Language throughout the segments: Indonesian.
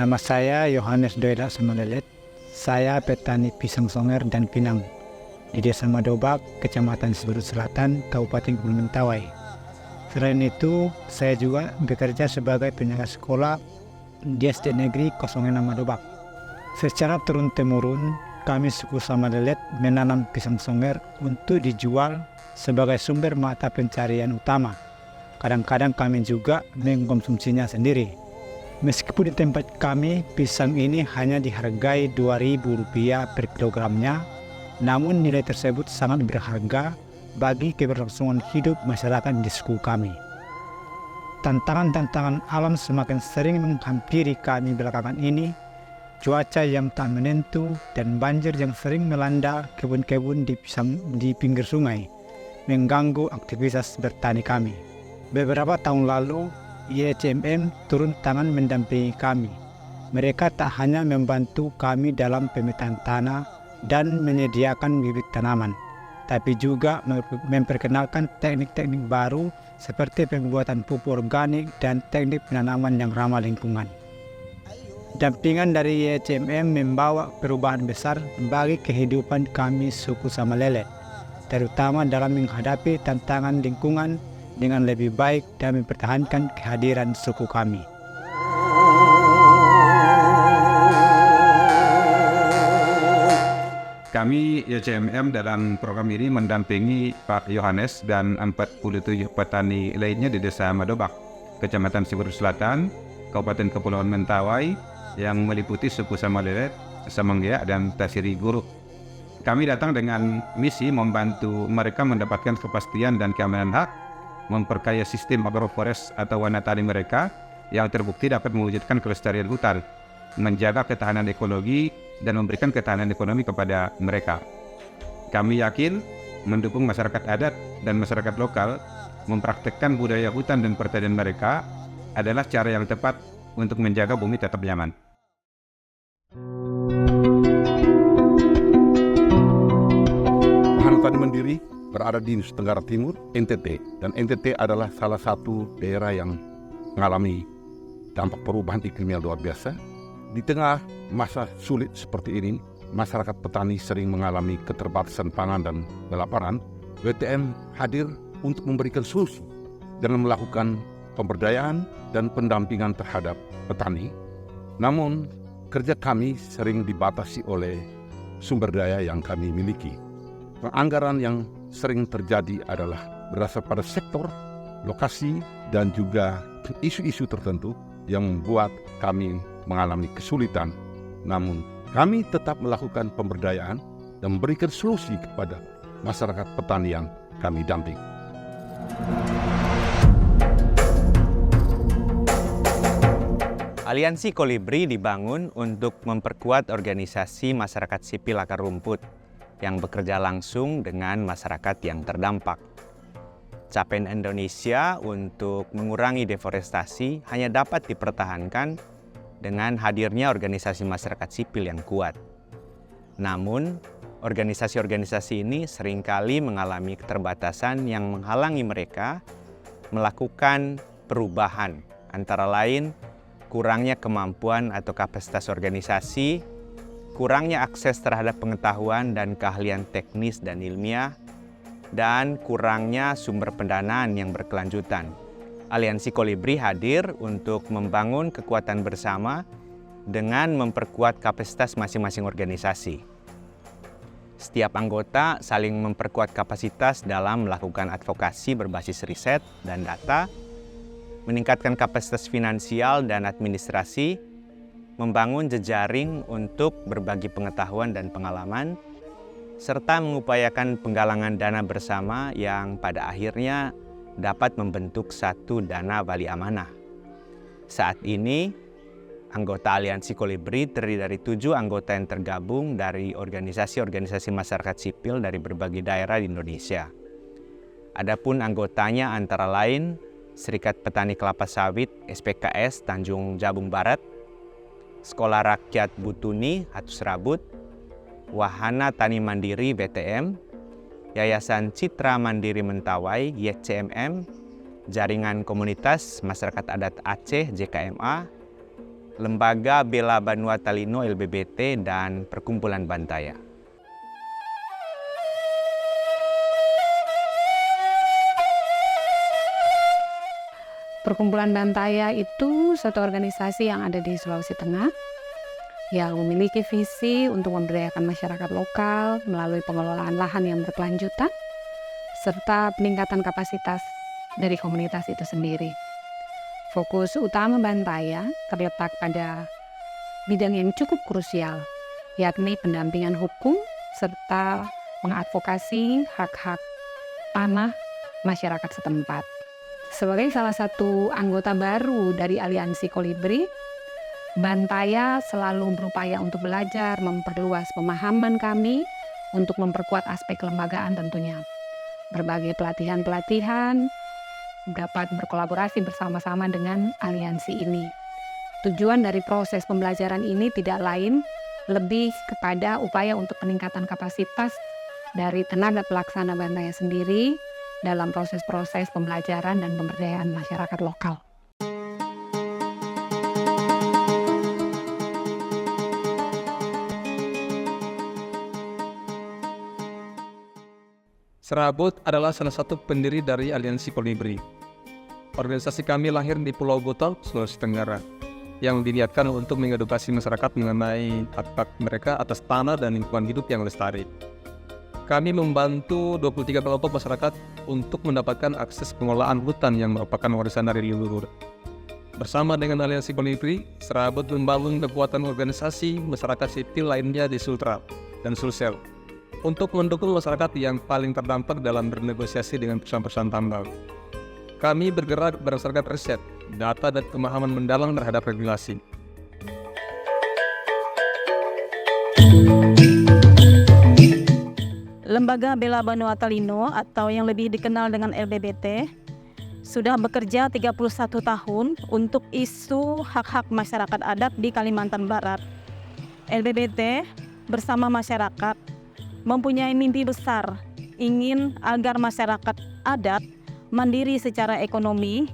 Nama saya Yohanes Doeda Samalelet. Saya petani pisang songer dan pinang di Desa Madobak, Kecamatan Siberut Selatan, Kabupaten Kepulauan Mentawai. Selain itu, saya juga bekerja sebagai penjaga sekolah di SD Negeri 06 Madobak. Secara turun-temurun, kami suku Samalelet menanam pisang songer untuk dijual sebagai sumber mata pencarian utama. Kadang-kadang kami juga mengkonsumsinya sendiri. Meskipun di tempat kami pisang ini hanya dihargai Rp2.000 per kilogramnya, namun nilai tersebut sangat berharga bagi keberlangsungan hidup masyarakat di suku kami. Tantangan-tantangan alam semakin sering menghampiri kami belakangan ini. Cuaca yang tak menentu dan banjir yang sering melanda kebun-kebun di pinggir sungai mengganggu aktivitas bertani kami. Beberapa tahun lalu, YCMM turun tangan mendampingi kami. Mereka tak hanya membantu kami dalam pemetaan tanah dan menyediakan bibit tanaman, tapi juga memperkenalkan teknik-teknik baru seperti pembuatan pupuk organik dan teknik penanaman yang ramah lingkungan. Dampingan dari YCMM membawa perubahan besar bagi kehidupan kami suku Samalelet, terutama dalam menghadapi tantangan lingkungan dengan lebih baik dan mempertahankan kehadiran suku kami. Kami YCMM dalam program ini mendampingi Pak Yohanes dan 47 petani lainnya di Desa Madobak, Kecamatan Siberut Selatan, Kabupaten Kepulauan Mentawai yang meliputi suku Samalelet, Samanggea, dan Tasiri Guru. Kami datang dengan misi membantu mereka mendapatkan kepastian dan keamanan hak, memperkaya sistem agroforest atau wanatani mereka yang terbukti dapat mewujudkan kelestarian hutan, menjaga ketahanan ekologi, dan memberikan ketahanan ekonomi kepada mereka. Kami yakin mendukung masyarakat adat dan masyarakat lokal mempraktekkan budaya hutan dan pertanian mereka adalah cara yang tepat untuk menjaga bumi tetap nyaman. Petani Mandiri berada di Nusa Tenggara Timur, NTT, dan NTT adalah salah satu daerah yang mengalami dampak perubahan iklim yang luar biasa. Di tengah masa sulit seperti ini, masyarakat petani sering mengalami keterbatasan pangan dan kelaparan. WTM hadir untuk memberikan solusi dengan melakukan pemberdayaan dan pendampingan terhadap petani. Namun, kerja kami sering dibatasi oleh sumber daya yang kami miliki. Anggaran yang sering terjadi adalah berasal pada sektor, lokasi, dan juga isu-isu tertentu yang membuat kami mengalami kesulitan. Namun, kami tetap melakukan pemberdayaan dan memberikan solusi kepada masyarakat petani yang kami damping. Aliansi Kolibri dibangun untuk memperkuat organisasi masyarakat sipil akar rumput yang bekerja langsung dengan masyarakat yang terdampak. Capaian Indonesia untuk mengurangi deforestasi hanya dapat dipertahankan dengan hadirnya organisasi masyarakat sipil yang kuat. Namun, organisasi-organisasi ini seringkali mengalami keterbatasan yang menghalangi mereka melakukan perubahan, antara lain kurangnya kemampuan atau kapasitas organisasi, kurangnya akses terhadap pengetahuan dan keahlian teknis dan ilmiah, dan kurangnya sumber pendanaan yang berkelanjutan. Aliansi Kolibri hadir untuk membangun kekuatan bersama dengan memperkuat kapasitas masing-masing organisasi. Setiap anggota saling memperkuat kapasitas dalam melakukan advokasi berbasis riset dan data, meningkatkan kapasitas finansial dan administrasi, membangun jejaring untuk berbagi pengetahuan dan pengalaman, serta mengupayakan penggalangan dana bersama yang pada akhirnya dapat membentuk satu dana bali amanah. Saat ini, anggota Aliansi Kolibri terdiri dari 7 anggota yang tergabung dari organisasi-organisasi masyarakat sipil dari berbagai daerah di Indonesia. Adapun anggotanya antara lain Serikat Petani Kelapa Sawit SPKS Tanjung Jabung Barat, Sekolah Rakyat Butuni Hatus Rabut, Wahana Tani Mandiri BTM, Yayasan Citra Mandiri Mentawai YCMM, Jaringan Komunitas Masyarakat Adat Aceh JKMA, Lembaga Bela Banua Talino LBBT, dan Perkumpulan Bantaya. Perkumpulan Bantaya itu suatu organisasi yang ada di Sulawesi Tengah yang memiliki visi untuk memberdayakan masyarakat lokal melalui pengelolaan lahan yang berkelanjutan serta peningkatan kapasitas dari komunitas itu sendiri. Fokus utama Bantaya terletak pada bidang yang cukup krusial, yakni pendampingan hukum serta mengadvokasi hak-hak tanah masyarakat setempat. Sebagai salah satu anggota baru dari Aliansi Kolibri, Bantaya selalu berupaya untuk belajar, memperluas pemahaman kami untuk memperkuat aspek kelembagaan tentunya. Berbagai pelatihan-pelatihan dapat berkolaborasi bersama-sama dengan aliansi ini. Tujuan dari proses pembelajaran ini tidak lain lebih kepada upaya untuk peningkatan kapasitas dari tenaga pelaksana Bantaya sendiri dalam proses-proses pembelajaran dan pemberdayaan masyarakat lokal. Serabut adalah salah satu pendiri dari Aliansi Kolibri. Organisasi kami lahir di Pulau Botol, Sulawesi Tenggara, yang diniatkan untuk mengedukasi masyarakat mengenai hak-hak mereka atas tanah dan lingkungan hidup yang lestari. Kami membantu 23 kelompok masyarakat untuk mendapatkan akses pengelolaan hutan yang merupakan warisan dari leluhur. Bersama dengan Aliansi Kolibri, Serabut membangun kekuatan organisasi masyarakat sipil lainnya di Sultra dan Sulsel untuk mendukung masyarakat yang paling terdampak dalam bernegosiasi dengan perusahaan-perusahaan tambang. Kami bergerak berdasarkan riset, data, dan pemahaman mendalam terhadap regulasi. Lembaga Bela Banua Talino atau yang lebih dikenal dengan LBBT sudah bekerja 31 tahun untuk isu hak-hak masyarakat adat di Kalimantan Barat. LBBT bersama masyarakat mempunyai mimpi besar ingin agar masyarakat adat mandiri secara ekonomi,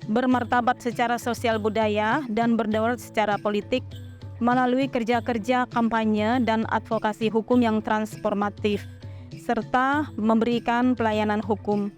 bermartabat secara sosial budaya, dan berdaulat secara politik melalui kerja-kerja kampanye dan advokasi hukum yang transformatif, serta memberikan pelayanan hukum.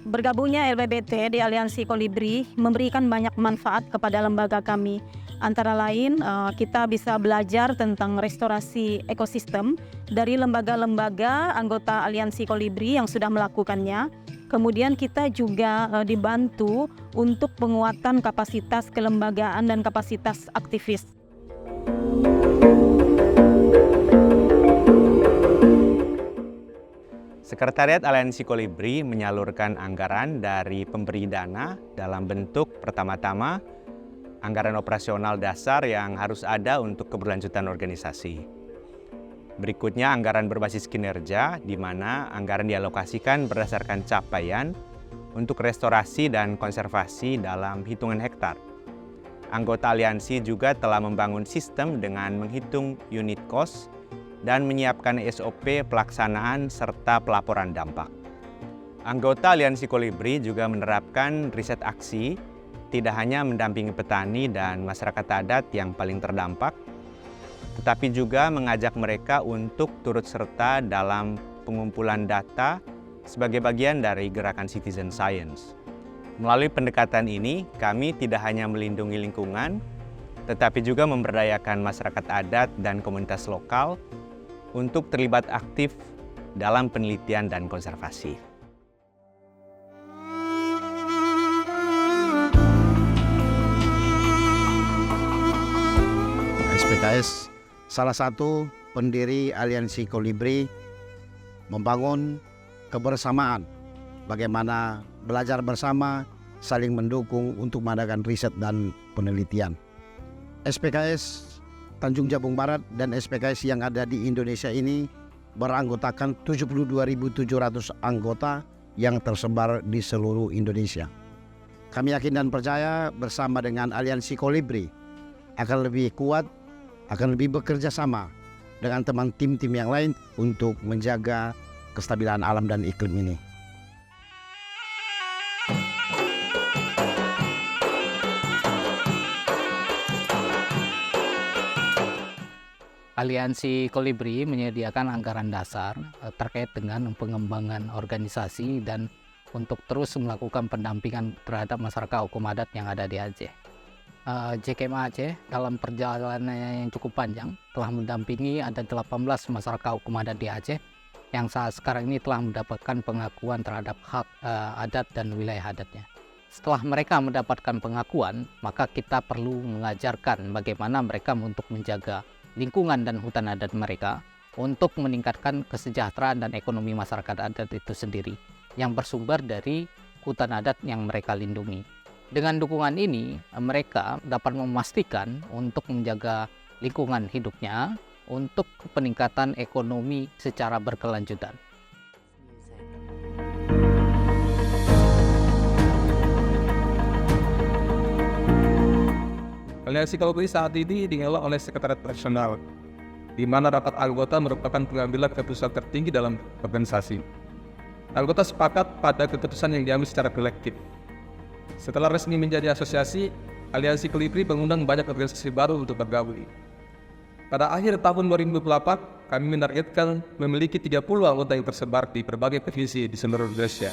Bergabungnya LBBT di Aliansi Kolibri memberikan banyak manfaat kepada lembaga kami. Antara lain, kita bisa belajar tentang restorasi ekosistem dari lembaga-lembaga anggota Aliansi Kolibri yang sudah melakukannya. Kemudian kita juga dibantu untuk penguatan kapasitas kelembagaan dan kapasitas aktivis. Sekretariat Aliansi Kolibri menyalurkan anggaran dari pemberi dana dalam bentuk pertama-tama anggaran operasional dasar yang harus ada untuk keberlanjutan organisasi. Berikutnya anggaran berbasis kinerja, di mana anggaran dialokasikan berdasarkan capaian untuk restorasi dan konservasi dalam hitungan hektar. Anggota aliansi juga telah membangun sistem dengan menghitung unit cost dan menyiapkan SOP pelaksanaan serta pelaporan dampak. Anggota Aliansi Kolibri juga menerapkan riset aksi, tidak hanya mendampingi petani dan masyarakat adat yang paling terdampak, tetapi juga mengajak mereka untuk turut serta dalam pengumpulan data sebagai bagian dari gerakan citizen science. Melalui pendekatan ini, kami tidak hanya melindungi lingkungan, tetapi juga memberdayakan masyarakat adat dan komunitas lokal untuk terlibat aktif dalam penelitian dan konservasi. SPKS salah satu pendiri Aliansi Kolibri membangun kebersamaan, bagaimana belajar bersama, saling mendukung untuk mengadakan riset dan penelitian. SPKS Tanjung Jabung Barat dan SPKS yang ada di Indonesia ini beranggotakan 72.700 anggota yang tersebar di seluruh Indonesia. Kami yakin dan percaya bersama dengan Aliansi Kolibri akan lebih kuat, akan lebih bekerja sama dengan teman tim-tim yang lain untuk menjaga kestabilan alam dan iklim ini. Aliansi Kolibri menyediakan anggaran dasar terkait dengan pengembangan organisasi dan untuk terus melakukan pendampingan terhadap masyarakat hukum adat yang ada di Aceh. JKM Aceh dalam perjalanannya yang cukup panjang telah mendampingi ada 18 masyarakat hukum adat di Aceh yang saat sekarang ini telah mendapatkan pengakuan terhadap hak adat dan wilayah adatnya. Setelah mereka mendapatkan pengakuan, maka kita perlu mengajarkan bagaimana mereka untuk menjaga lingkungan dan hutan adat mereka untuk meningkatkan kesejahteraan dan ekonomi masyarakat adat itu sendiri yang bersumber dari hutan adat yang mereka lindungi. Dengan dukungan ini, mereka dapat memastikan untuk menjaga lingkungan hidupnya untuk peningkatan ekonomi secara berkelanjutan. Aliansi Kolibri saat ini dikelola oleh Sekretariat Nasional, di mana rapat anggota merupakan pengambilan keputusan tertinggi dalam organisasi. Anggota sepakat pada keputusan yang diambil secara kolektif. Setelah resmi menjadi asosiasi, Aliansi Kolibri mengundang banyak organisasi baru untuk bergabung. Pada akhir tahun 2028, kami menargetkan memiliki 30 anggota yang tersebar di berbagai provinsi di seluruh Indonesia.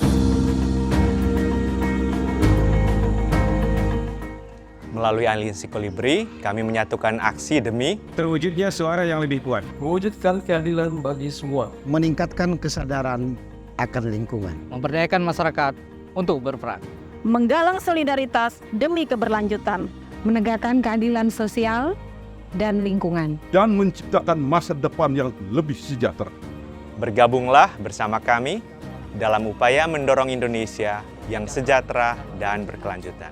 Melalui Aliansi Kolibri, kami menyatukan aksi demi Terwujudnya suara yang lebih kuat. Mewujudkan keadilan bagi semua. Meningkatkan kesadaran akan lingkungan. Memberdayakan masyarakat untuk berperan. Menggalang solidaritas demi keberlanjutan. Menegakkan keadilan sosial dan lingkungan. Dan menciptakan masa depan yang lebih sejahtera. bergabunglah bersama kami dalam upaya mendorong Indonesia yang sejahtera dan berkelanjutan.